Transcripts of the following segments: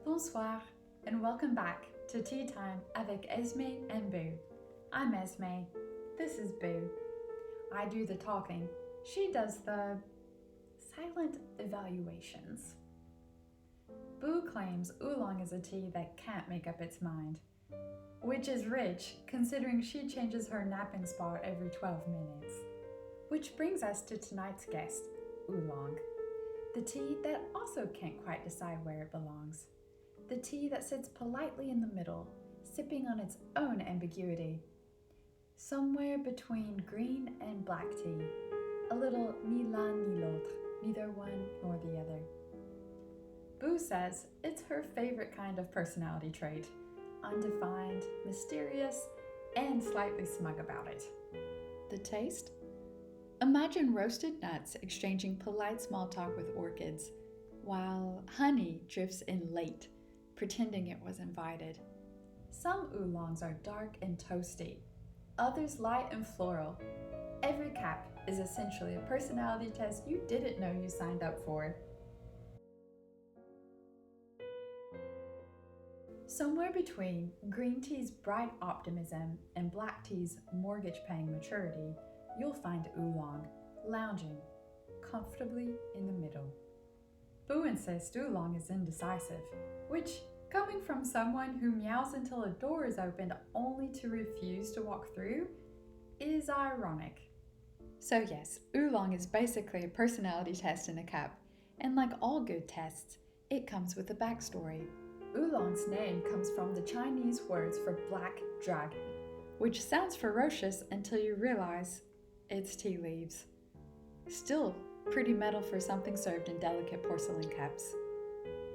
Bonsoir, and welcome back to Tea Time avec Esme and Boo. I'm Esme. This is Boo. I do the talking. She does the silent evaluations. Boo claims Oolong is a tea that can't make up its mind, which is rich considering she changes her napping spot every 12 minutes. Which brings us to tonight's guest, Oolong, the tea that also can't quite decide where it belongs. The tea that sits politely in the middle, sipping on its own ambiguity. Somewhere between green and black tea, a little ni l'un ni l'autre, neither one nor the other. Boo says it's her favorite kind of personality trait, undefined, mysterious, and slightly smug about it. The taste? Imagine roasted nuts exchanging polite small talk with orchids, while honey drifts in late, pretending it was invited. Some oolongs are dark and toasty, others light and floral. Every cap is essentially a personality test you didn't know you signed up for. Somewhere between green tea's bright optimism and black tea's mortgage-paying maturity, you'll find Oolong, lounging comfortably in the middle. Boo insists Oolong is indecisive, which, coming from someone who meows until a door is opened only to refuse to walk through, is ironic. So yes, Oolong is basically a personality test in a cup, and like all good tests, it comes with a backstory. Oolong's name comes from the Chinese words for black dragon, which sounds ferocious until you realize it's tea leaves. Still, pretty metal for something served in delicate porcelain cups.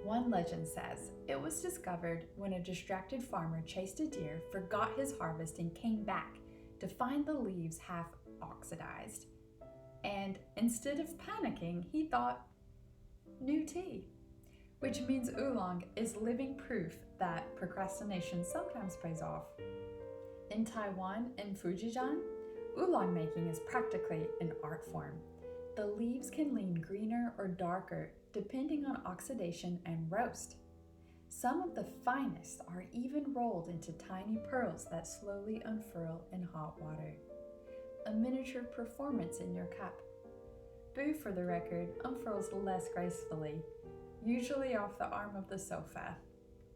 One legend says it was discovered when a distracted farmer chased a deer, forgot his harvest, and came back to find the leaves half oxidized. And instead of panicking, he thought, new tea. Which means Oolong is living proof that procrastination sometimes pays off. In Taiwan and Fujian, Oolong making is practically an art form. The leaves can lean greener or darker depending on oxidation and roast. Some of the finest are even rolled into tiny pearls that slowly unfurl in hot water. A miniature performance in your cup. Boo, for the record, unfurls less gracefully, usually off the arm of the sofa,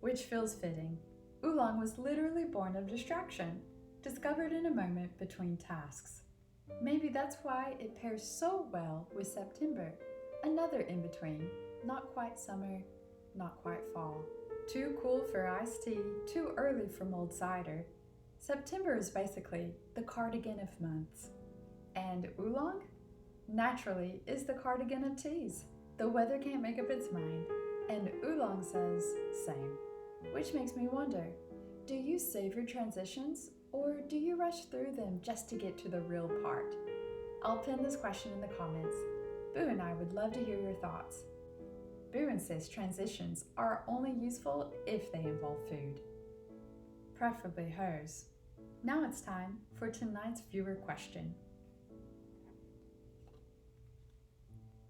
which feels fitting. Oolong was literally born of distraction, discovered in a moment between tasks. Maybe that's why it pairs so well with September, another in-between, not quite summer, not quite fall. Too cool for iced tea, too early for mulled cider. September is basically the Cardigan of months. And Oolong, naturally, is the Cardigan of teas. The weather can't make up its mind, and Oolong says same. Which makes me wonder, do you savor transitions, or do you rush through them just to get to the real part? I'll pin this question in the comments. Boo and I would love to hear your thoughts. Boo insists transitions are only useful if they involve food, preferably hers. Now it's time for tonight's viewer question.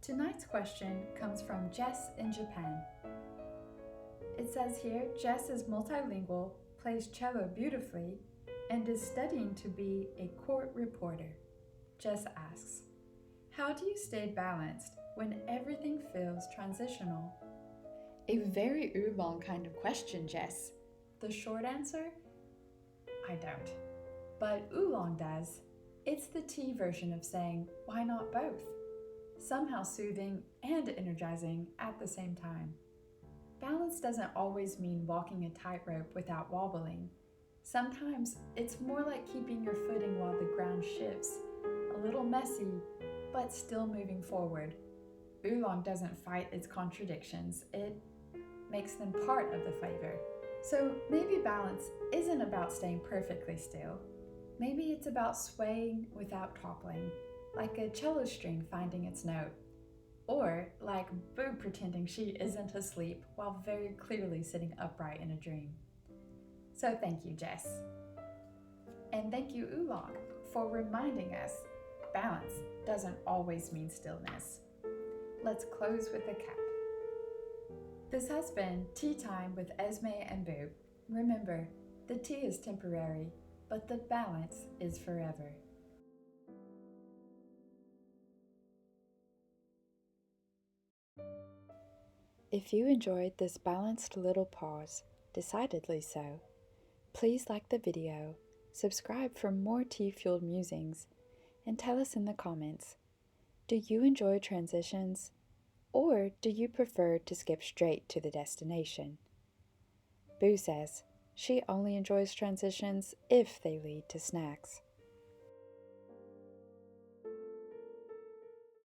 Tonight's question comes from Jess in Japan. It says here, Jess is multilingual, plays cello beautifully, and is studying to be a court reporter. Jess asks, how do you stay balanced when everything feels transitional? A very Oolong kind of question, Jess. The short answer? I don't. But Oolong does. It's the tea version of saying, why not both? Somehow soothing and energizing at the same time. Balance doesn't always mean walking a tightrope without wobbling. Sometimes it's more like keeping your footing while the ground shifts, a little messy, but still moving forward. Oolong doesn't fight its contradictions, it makes them part of the flavor. So maybe balance isn't about staying perfectly still. Maybe it's about swaying without toppling, like a cello string finding its note. Or like Boo pretending she isn't asleep while very clearly sitting upright in a dream. So thank you, Jess. And thank you, Oolong, for reminding us balance doesn't always mean stillness. Let's close with a cap. This has been Tea Time with Esme and Boo. Remember, the tea is temporary, but the balance is forever. If you enjoyed this balanced little pause, decidedly so, please like the video, subscribe for more tea-fueled musings, and tell us in the comments, do you enjoy transitions, or do you prefer to skip straight to the destination? Boo says she only enjoys transitions if they lead to snacks.